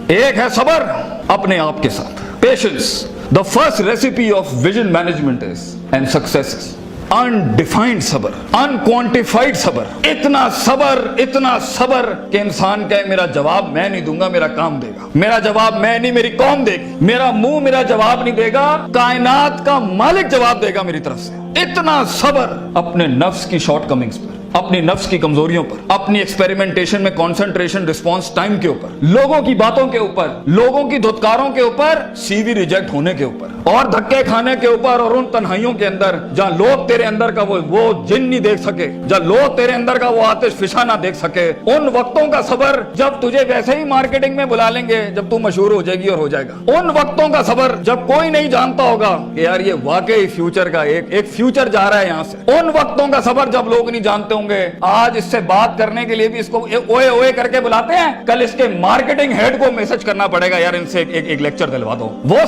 एक है सबर अपने आप के साथ, patience. The first recipe of vision management is and success is undefined सबर, अनक्वांटिफाइड सबर। इतना सबर कि इंसान कहे मेरा जवाब मैं नहीं दूंगा, मेरा काम देगा। मेरा जवाब मैं नहीं, मेरी कौम देगी। मेरा मुंह मेरा जवाब नहीं देगा, कायनात का मालिक जवाब देगा मेरी तरफ से। इतना सबर अपने नफ्स की शॉर्टकमिंग्स पर, अपनी नफ्स की कमजोरियों पर, अपनी एक्सपेरिमेंटेशन में कंसंट्रेशन रिस्पांस टाइम के ऊपर, लोगों की बातों के ऊपर, लोगों की धुतकारों के ऊपर, सीवी रिजेक्ट होने के ऊपर, और धक्के खाने के ऊपर, और उन तन्हाइयों के अंदर जहां लोग तेरे अंदर का वो जिन नहीं देख सके, जहां लोग तेरे अंदर का वो आतिश फिशा ना देख सके। उन वक्तों का सबर जब तुझे वैसे ही मार्केटिंग में बुला लेंगे, जब तू मशहूर हो जाएगी और हो जाएगा। उन वक्तों का सबर जब कोई नहीं जानता होगा कि यार ये वाकई फ्यूचर का एक फ्यूचर जा रहा है यहां से। उन वक्तों का सबर जब लोग नहीं जानते होंगे। आज इससे बात करने के लिए भी इसको ओए ओए करके बुलाते हैं, कल इसके मार्केटिंग हेड को मैसेज करना पड़ेगा यार इनसे एक लेक्चर दिलवा दो। वो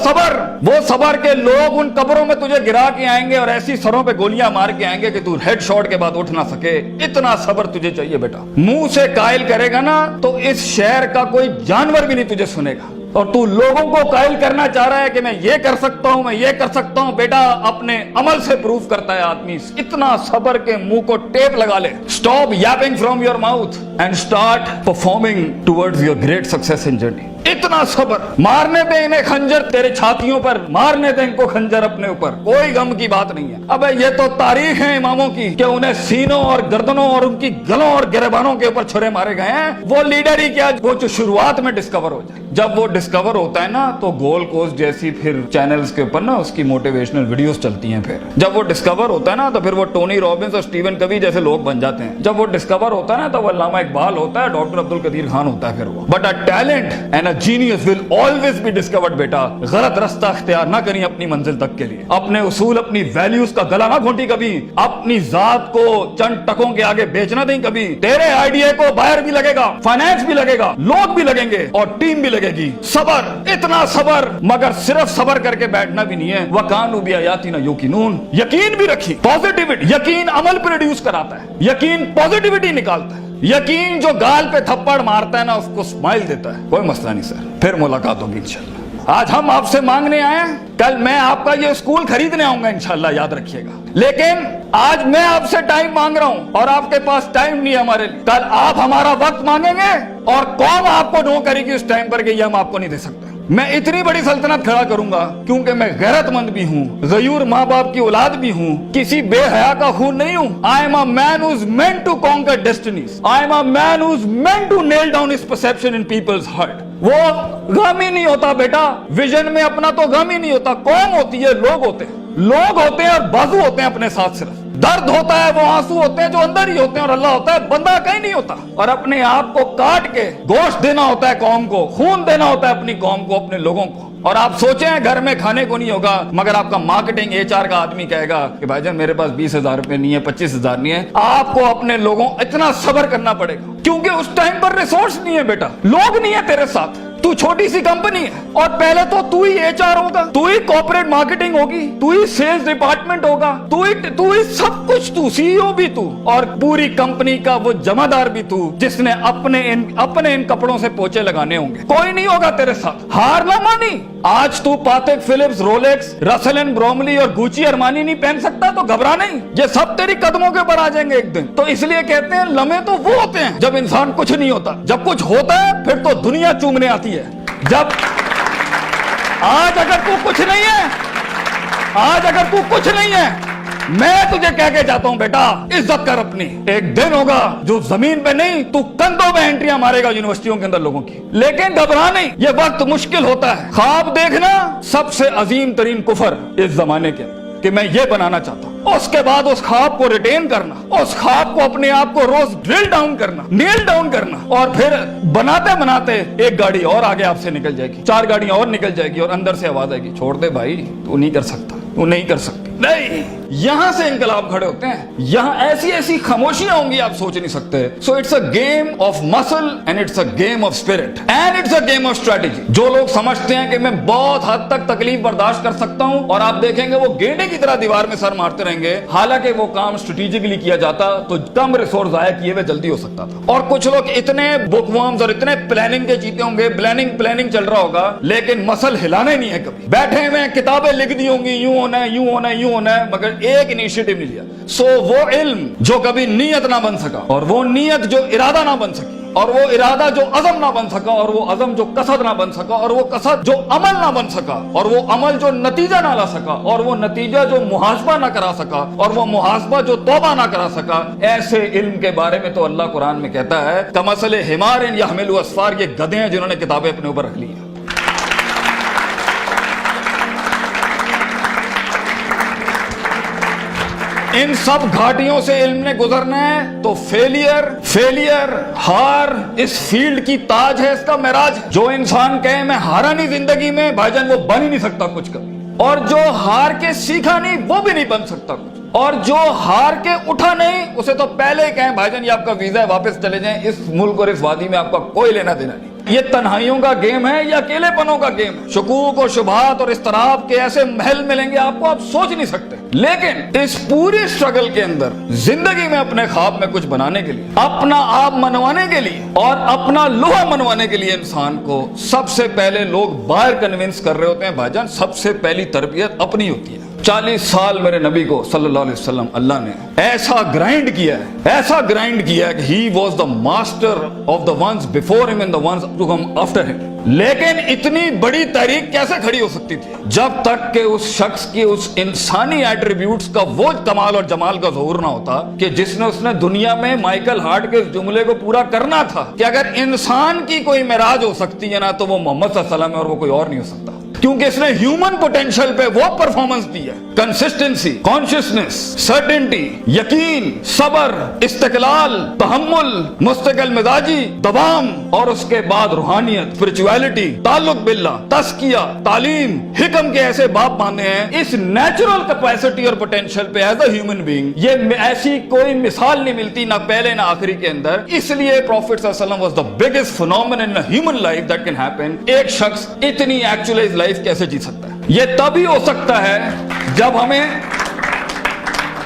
सबर के लोग उन कब्रों में तुझे गिरा के आएंगे और ऐसी सरों पे गोलियां मार के आएंगे कि तू हेड शॉट के बाद उठ ना सके। इतना सबर तुझे चाहिए बेटा। मुंह से कायल करेगा ना तो इस शहर का कोई जानवर भी नहीं तुझे सुनेगा, और तू लोगों को कायल करना चाह रहा है कि मैं ये कर सकता हूं, मैं ये कर सकता हूं। बेटा अपने अमल से प्रूव करता है आदमी। इतना सबर के मुंह को टेप लगा ले। Stop Yaping from your mouth and start performing towards your great success in journey. इतना सबर। मारने दे इन्हें खंजर तेरे छातियों पर, मारने दे इनको खंजर अपने ऊपर, कोई गम की बात नहीं है। अबे ये तो तारीख है इमामों की कि उन्हें सीनों और गर्दनों और उनकी गलों और गिरबानों के ऊपर छुरे मारे गए हैं। वो लीडर ही क्या, वो जो शुरुआत में डिस्कवर हो जाए। जब वो डिस्कवर होता है ना तो गोल्ड कोस्ट जैसी फिर चैनल्स के ऊपर ना उसकी मोटिवेशनल वीडियोस चलती हैं। फिर जब वो डिस्कवर होता है ना तो फिर वो टोनी रॉबिन्स और स्टीवन कवी जैसे लोग बन जाते हैं। जब वो डिस्कवर होता है ना तो वो अल्लामा इकबाल होता है, डॉक्टर अब्दुल कदीर खान होता है। फिर वो but a talent and a genius will always be discovered. बेटा गलत रास्ता इख्तियार ना करिए अपनी मंजिल तक के लिए। अपने उसूल अपनी वैल्यूज का गला ना घोंटी कभी। अपनी जात को चंद टकों के आगे बेचना नहीं कभी। तेरे आइडिया को बायर भी लगेगा, फाइनेंस भी लगेगा, लोग भी लगेंगे और टीम भी लगेगी। सबर, इतना सबर। मगर सिर्फ सबर करके बैठना भी नहीं है। वकानु बिआयातिना युकिनून, यकीन भी रखी। पॉजिटिविटी, यकीन अमल प्रोड्यूस कराता है, यकीन पॉजिटिविटी निकालता है। यकीन जो गाल पे थप्पड़ मारता है ना उसको स्माइल देता है। कोई मसला नहीं सर, फिर मुलाकात होगी इंशाल्लाह। आज हम आपसे मांगने आए हैं, कल मैं आपका ये स्कूल खरीदने आऊंगा इंशाल्लाह, याद रखिएगा। लेकिन आज मैं आपसे टाइम मांग रहा हूं और आपके पास टाइम नहीं है हमारे लिए। कल आप हमारा वक्त मांगेंगे और कौन आपको नो करेगी उस टाइम पर कि ये हम आपको नहीं दे सकते। मैं इतनी बड़ी सल्तनत खड़ा करूंगा क्योंकि मैं गैरतमंद भी हूँ, गयूर माँ बाप की औलाद भी हूँ, किसी बेहया का खून नहीं हूँ। I am a man who is meant to conquer destinies. I am a man who is meant to nail down his perception in people's heart. वो गम ही नहीं होता बेटा, विजन में अपना तो गम ही नहीं होता। कौन होती है? लोग होते हैं। लोग होते हैं और बाजू होते हैं अपने साथ। सिर्फ दर्द होता है, वो आंसू होते हैं जो अंदर ही होते हैं, और अल्लाह होता है, बंदा कहीं नहीं होता। और अपने आप को काट के गोश्त देना होता है कौम को, खून देना होता है अपनी कौम को, अपने लोगों को। और आप सोचें घर में खाने को नहीं होगा, मगर आपका मार्केटिंग HR का आदमी कहेगा कि भाईजान मेरे पास 20,000 रुपए नहीं है, 25,000 नहीं है। आपको अपने लोगों इतना सब्र करना पड़ेगा क्योंकि उस टाइम पर रिसोर्स नहीं है बेटा, लोग नहीं है तेरे साथ। तू छोटी सी कंपनी है और पहले तो तू ही HR होगा, तू ही कॉर्पोरेट मार्केटिंग होगी, तू ही सेल्स डिपार्टमेंट होगा, तू ही सब कुछ, तू CEO भी तू, और पूरी कंपनी का वो जमादार भी तू, जिसने अपने इन कपड़ों से पोछे लगाने होंगे। कोई नहीं होगा तेरे साथ। हार ना मानी। आज तू पातेक Philips, Rolex, Russell and Bromley और गुची अरमानी नहीं पहन सकता तो घबरा नहीं, ये सब तेरी कदमों के ऊपर आ जाएंगे एक दिन। तो इसलिए कहते हैं लम्हे तो वो होते हैं जब इंसान कुछ नहीं होता। जब कुछ होता है फिर तो दुनिया चूमने आती है। जब आज अगर तू कुछ नहीं है, मैं तुझे कह के जाता हूं बेटा, इज्जत कर अपनी। एक दिन होगा जो जमीन पे नहीं, तू कंधों में एंट्रियां मारेगा यूनिवर्सिटियों के अंदर लोगों की। लेकिन घबरा नहीं, ये वक्त मुश्किल होता है। ख्वाब देखना सबसे अजीम तरीन कुफर इस जमाने के कि मैं ये बनाना चाहता हूं। उसके बाद उस ख्वाब को रिटेन करना, उस ख्वाब को अपने आप को रोज ड्रिल डाउन करना, नेल डाउन करना, और फिर बनाते बनाते एक गाड़ी और आगे आपसे निकल जाएगी, 4 गाड़ियां और निकल जाएगी, और अंदर से आवाज आएगी, छोड़ दे भाई, तू नहीं कर सकता, तू नहीं कर सकती। نہیں, یہاں سے انقلاب کھڑے ہوتے ہیں. یہاں ایسی ایسی خاموشیاں ہوں گی آپ سوچ نہیں سکتے. So it's a game of muscle and it's a game of spirit and it's a game of strategy. جو لوگ سمجھتے ہیں کہ میں بہت حد تک تکلیف برداشت کر سکتا ہوں, اور آپ دیکھیں گے وہ گینڈے کی طرح دیوار میں سر مارتے رہیں گے, حالانکہ وہ کام اسٹریٹجیکلی کیا جاتا تو کم ریسورس ضائع کیے ہوئے جلدی ہو سکتا تھا. اور کچھ لوگ اتنے بک ورمز اور اتنے پلاننگ کے چیتے ہوں گے, پلاننگ چل رہا ہوگا, لیکن مسل ہلانا ہی نہیں ہے. کبھی بیٹھے ہوئے کتابیں لکھ دی ہوں گی, یوں ہونا ہے, یوں ہونا ہے, یوں ہونا ہے, مگر ایک انیشیٹو نہیں لیا. سو وہ علم جو کبھی نیت نہ بن سکا, اور وہ نیت جو ارادہ نہ بن سکی, اور وہ ارادہ جو عزم نہ بن سکا, اور وہ عزم جو قصد نہ بن سکا, اور وہ قصد جو عمل نہ بن سکا, اور وہ عمل جو نتیجہ نہ لا سکا, اور وہ نتیجہ جو محاسبہ نہ کرا سکا, اور وہ محاسبہ جو توبہ نہ کرا سکا, ایسے علم کے بارے میں تو اللہ قرآن میں کہتا ہے کمثل حمار یحمل اسفار, یہ گدھے ہیں جنہوں نے کتابیں اپنے اوپر رکھ لی ہیں. ان سب گھاٹیوں سے علم نے گزرنا ہے تو فیلئر ہار اس فیلڈ کی تاج ہے, اس کا معراج ہے. جو انسان کہے میں ہارا نہیں زندگی میں, بھائی جان وہ بن ہی نہیں سکتا کچھ کبھی. اور جو ہار کے سیکھا نہیں وہ بھی نہیں بن سکتا کچھ. اور جو ہار کے اٹھا نہیں اسے تو پہلے ہی کہیں بھائی جان یہ آپ کا ویزا ہے, واپس چلے جائیں, اس ملک اور اس وادی میں آپ کا کوئی لینا دینا نہیں. یہ تنہائیوں کا گیم ہے یا اکیلے پنوں کا گیم ہے. شکوک اور شبہات اور اضطراب کے ایسے محل ملیں گے آپ کو, آپ سوچ نہیں سکتے. لیکن اس پوری اسٹرگل کے اندر زندگی میں اپنے خواب میں کچھ بنانے کے لیے, اپنا آپ منوانے کے لیے, اور اپنا لوہا منوانے کے لیے انسان کو سب سے پہلے لوگ باہر کنونس کر رہے ہوتے ہیں. بھائی جان سب سے پہلی تربیت اپنی ہوتی ہے. 40 سال میرے نبی کو صلی اللہ علیہ وسلم اللہ نے ایسا گرائنڈ کیا ہے کہ he was the master of the ones before him and the ones to come after him. لیکن اتنی بڑی تحریک کیسے کھڑی ہو سکتی تھی جب تک کہ اس شخص کی اس انسانی ایٹریبیوٹس کا وہ کمال اور جمال کا ظہور نہ ہوتا کہ جس نے اس نے دنیا میں مائیکل ہارٹ کے اس جملے کو پورا کرنا تھا کہ اگر انسان کی کوئی معراج ہو سکتی ہے نا تو وہ محمد صلی اللہ علیہ وسلم ہے, اور وہ کوئی اور نہیں ہو سکتا. کیونکہ اس نے ہیومن پوٹینشل پہ وہ پرفارمنس دی ہے, کنسسٹنسی, کانشیسنس, سرٹنٹی, یقین, صبر, استقلال, تحمل, مستقل مزاجی, دوام, اور اس کے بعد روحانیت, اسپرچویلٹی, تعلق باللہ, تزکیہ, تعلیم, حکم کے ایسے باب باندھے ہیں. اس نیچرل کیپیسٹی اور پوٹینشل پہ ایز اے ہیومن بینگ یہ ایسی کوئی مثال نہیں ملتی, نہ پہلے نہ آخری کے اندر. اس لیے پروفیٹ صلی اللہ علیہ وسلم was the biggest phenomenon in human life that can happen. ایک شخص اتنی ایکچوئلائز لائف کیسے جی سکتا ہے؟ یہ تبھی ہو سکتا ہے جب ہمیں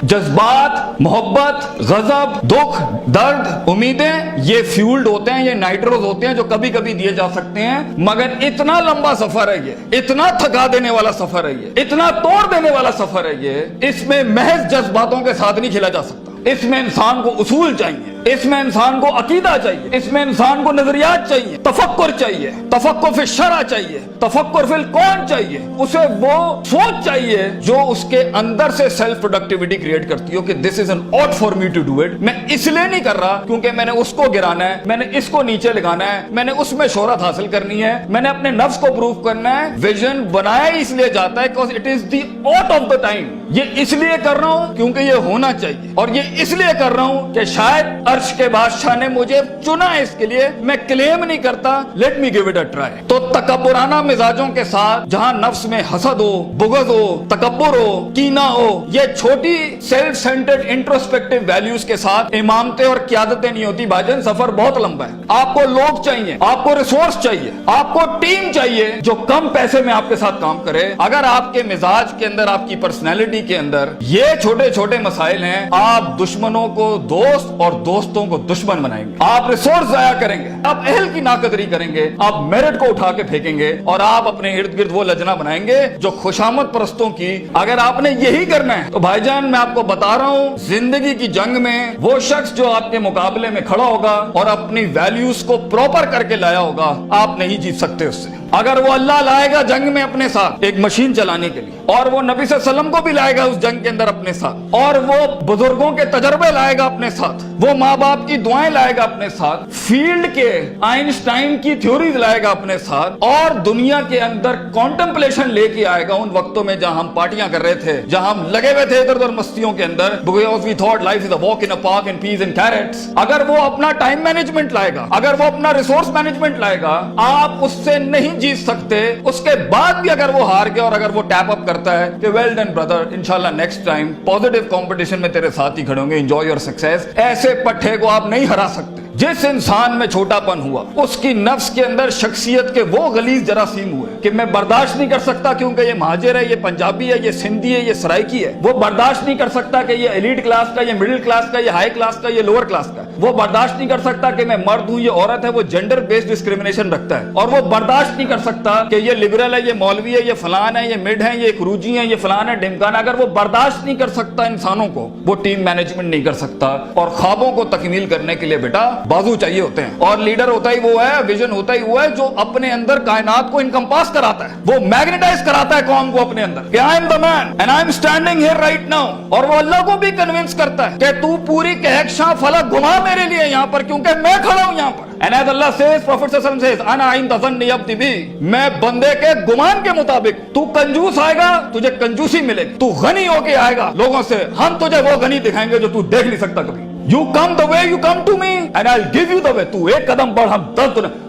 جذبات, محبت, غضب, دکھ, درد, امیدیں یہ فیولڈ ہوتے ہیں, یہ نائٹروز ہوتے ہیں جو کبھی کبھی دیے جا سکتے ہیں. مگر اتنا لمبا سفر ہے یہ, اتنا تھکا دینے والا سفر ہے یہ, اتنا توڑ دینے والا سفر ہے یہ. اس میں محض جذباتوں کے ساتھ نہیں کھیلا جا سکتا. اس میں انسان کو اصول چاہیے, اس میں انسان کو عقیدہ چاہیے, اس میں انسان کو نظریات چاہیے, تفکر چاہیے, تفکر فی الشرع چاہیے, تفکر فی الکون چاہیے. اسے وہ سوچ چاہیے جو اس کے اندر سے سیلف پروڈکٹیوٹی کریٹ کرتی ہو کہ this is an ought for me to do it. میں اس لیے نہیں کر رہا کیونکہ میں نے اس کو گرانا ہے, میں نے اس کو نیچے لگانا ہے, میں نے اس میں شہرت حاصل کرنی ہے, میں نے اپنے نفس کو پروف کرنا ہے. ویژن بنایا اس لیے جاتا ہے because it is the ought of the time. یہ اس لیے کر رہا ہوں کیونکہ یہ ہونا چاہیے, اور یہ اس لیے کر رہا ہوں کہ شاید عرش کے بادشاہ نے مجھے چنا ہے اس کے لیے. میں کلیم نہیں کرتا, let me give it a try. تو تکبرانہ مزاجوں کے ساتھ جہاں نفس میں حسد ہو, بغض ہو, تکبر ہو, کینہ ہو, یہ چھوٹی سیلف سینٹرڈ انٹروسپیکٹیو ویلیوز کے ساتھ امامتیں اور قیادتیں نہیں ہوتی. بھائی جان سفر بہت لمبا ہے. آپ کو لوگ چاہیے, آپ کو ریسورس چاہیے, آپ کو ٹیم چاہیے جو کم پیسے میں آپ کے ساتھ کام کرے. اگر آپ کے مزاج کے اندر, آپ کی پرسنالٹی کے اندر یہ چھوٹے چھوٹے مسائل ہیں, آپ دشمنوں کو دوست اور دوستوں کو دشمن بنائیں گے. آپ ریسورس ضائع کریں گے, آپ اہل کی ناقدری کریں گے, آپ میرٹ کو اٹھا کے پھینکیں گے, اور آپ اپنے ارد گرد وہ لجنا بنائیں گے جو خوشامد پرستوں کی. اگر آپ نے یہی کرنا ہے تو بھائی جان میں آپ کو بتا رہا ہوں, زندگی کی جنگ میں وہ شخص جو آپ کے مقابلے میں کھڑا ہوگا اور اپنی ویلیوز کو پراپر کر کے لایا ہوگا, آپ نہیں جیت سکتے اس سے. اگر وہ اللہ لائے گا جنگ میں اپنے ساتھ ایک مشین چلانے کے لیے, اور وہ نبی صلی اللہ علیہ وسلم کو بھی لائے گا اس جنگ کے اندر اپنے ساتھ, اور وہ بزرگوں کے تجربے لائے گا اپنے ساتھ, وہ ماں باپ کی دعائیں لائے گا اپنے ساتھ, فیلڈ کے آئنسٹائن کی تھیوریز لائے گا اپنے ساتھ, اور دنیا کے اندر کانٹمپلیشن لے کے آئے گا. ان وقتوں میں جہاں ہم پارٹیاں کر رہے تھے, جہاں ہم لگے ہوئے تھے ادھر ادھر مستیوں کے اندر, because we thought life is a walk in a park and peas and carrots. اگر وہ اپنا ٹائم مینجمنٹ لائے گا, اگر وہ اپنا ریسورس مینجمنٹ لائے گا, آپ اس سے نہیں جیت سکتے. اس کے بعد بھی اگر وہ ہار گیا اور اگر وہ ٹیپ اپ करता है कि वेल डन ब्रदर, इंशाल्लाह नेक्स्ट टाइम पॉजिटिव कंपटीशन में तेरे साथ ही खड़े होंगे, एंजॉय योर सक्सेस। ऐसे पट्टे को आप नहीं हरा सकते। जिस इंसान में छोटापन हुआ उसकी नफ्स के अंदर शख्सियत के वो गलीज जरासीम हुए कि मैं बर्दाश्त नहीं कर सकता क्योंकि ये महाजिर है, ये पंजाबी है, ये सिंधी है, ये सराइकी है। वो बर्दाश्त नहीं कर सकता कि ये एलीट क्लास का, ये मिडिल क्लास का, ये हाई क्लास का, ये लोअर क्लास का। वो बर्दाश्त नहीं कर सकता कि मैं मर्द हूं, ये औरत है। वो जेंडर बेस्ड डिस्क्रिमिनेशन रखता है। और वो बर्दाश्त नहीं कर सकता कि ये लिबरल है, ये मौलवी है, ये फलान है, ये मिड है, ये क्रूजी है, ये फलान है, ढिमकाना। अगर वो बर्दाश्त नहीं कर सकता इंसानों को, वो टीम मैनेजमेंट नहीं कर सकता। और ख्वाबों को तकमील करने के लिए बेटा बाजू चाहिए होते हैं। और लीडर होता ही वो है, विजन होता ही वो है जो अपने अंदर कायनात को इनकम्पास कराता है, वो मैग्नेटाइज कराता है कौम को अपने अंदर कि I am the man and I am standing here right now. और वो अल्लाह को भी कन्विंस करता है कि तू पूरी कहकशां फलक घुमा मेरे लिए यहाँ पर, क्योंकि मैं खड़ा हूं यहाँ पर। And as Allah says, Prophet Sallallahu Alaihi Wasallam says, "Ana inda zanni abdi bi." मैं बंदे के गुमान के मुताबिक। तू कंजूस आएगा तुझे कंजूसी मिलेगी, तू गनी होके आएगा लोगों से, हम तुझे वो गनी दिखाएंगे जो तू देख नहीं सकता कभी। You come the way you come to me and I'll give you the way. तू एक कदम बढ़, हम 10 दुनिया।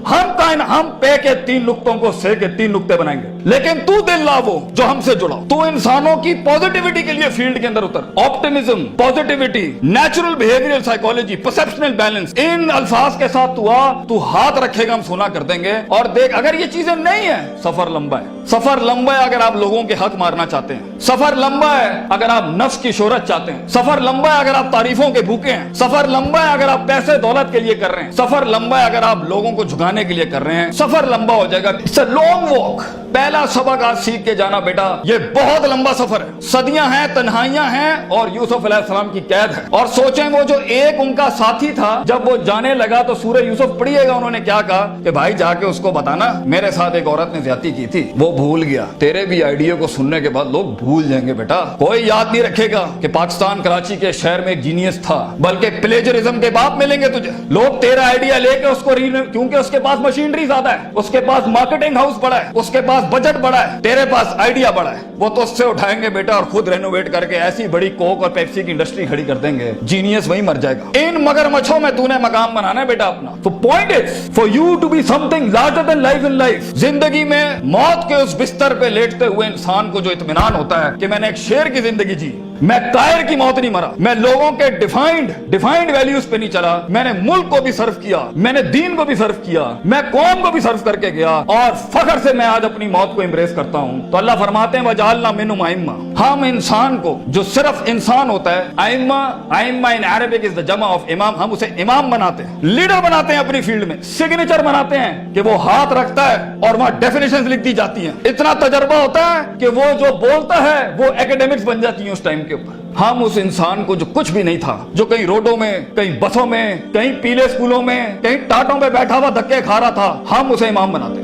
हम पे के 3 नुक्तों को से के 3 नुक्ते बनाएंगे, लेकिन तू दिल ला वो जो हमसे जुड़ा। तू इंसानों की पॉजिटिविटी के लिए फील्ड के अंदर उतर। Optimism, positivity, natural behavioural psychology, perceptional balance, इन अल्फाज के साथ तू आ, तू हाथ रखेगा हम सुना कर देंगे। और देख, अगर ये चीजें नहीं है, सफर लंबा है। सफर लंबा है अगर आप लोगों के हक मारना चाहते हैं। सफर लंबा है अगर आप नफ्स की शोहरत चाहते हैं। सफर लंबा है अगर आप तारीफों के भूखे हैं। सफर लंबा है अगर आप पैसे दौलत के लिए कर रहे हैं। सफर लंबा है अगर आप लोगों को झुकाने के लिए कर रहे हैं। सफर लंबा हो जाएगा। It's a long walk. पहला सबक आज सीख के जाना बेटा, ये बहुत लंबा सफर है। सदियां हैं, तन्हाइयां हैं और यूसुफ अलैहिस्सलाम की कैद है। और सोचें वो जो एक उनका साथी था, जब वो जाने लगा तो सूरह यूसुफ पढ़िएगा उन्होंने क्या कहा कि भाई जाके उसको बताना मेरे साथ एक औरत ने ज्यादती की थी, वो भूल गया। तेरे भी आइडिया को सुनने के बाद लोग भूल जाएंगे बेटा। कोई याद नहीं रखेगा कि पाकिस्तान कराची के शहर में एक जीनियस था, बल्कि प्लेजरिज्म के बाप मिलेंगे तुझे। लोग तेरा आइडिया लेके उसको क्योंकि उसके पास मशीनरी ज्यादा है, उसके पास मार्केटिंग हाउस बड़ा है, उसके पास बजट बड़ा है, तेरे पास आइडिया बड़ा है, वो तो उससे उठाएंगे बेटा और खुद रेनोवेट करके ऐसी बड़ी कोक और पेप्सी की इंडस्ट्री खड़ी कर देंगे। जीनियस वहीं मर जाएगा। इन मगरमच्छों में तूने मकाम बनाना है बेटा अपना। तो point is for you to be something larger than life in life. जिंदगी में मौत के उस बिस्तर पे लेटते हुए इंसान को जो इत्मीनान होता है कि मैंने एक शेर की जिंदगी जी, मैं कायर की मौत नहीं मरा, मैं लोगों के डिफाइंड वैल्यूज पे नहीं चला, मैंने मुल्क को भी सर्व किया, मैंने दीन को भी सर्व किया, मैं कौम को भी सर्व करके गया और फख्र से मैं आज अपनी मौत को एम्ब्रेस करता हूं। तो अल्लाह फरमाते हैं वजालना मिनहुम आइम्मा। हम इंसान को जो सिर्फ इंसान होता है, आइम्मा इन अरबिक इज द जमा ऑफ इमाम, हम उसे इमाम बनाते हैं, लीडर बनाते हैं अपनी फील्ड में, सिग्नेचर बनाते हैं कि वो हाथ रखता है और वहां डेफिनेशंस लिख दी जाती हैं। इतना तजर्बा होता है कि वो जो बोलता है वो एकेडमिक्स बन जाती है उस टाइम के ऊपर। हम उस इंसान को जो कुछ भी नहीं था, जो कहीं रोडों में, कहीं बसों में, कहीं पीले स्कूलों में, कहीं टाटों में बैठा हुआ धक्के खा रहा था, हम उसे इमाम बनाते हैं।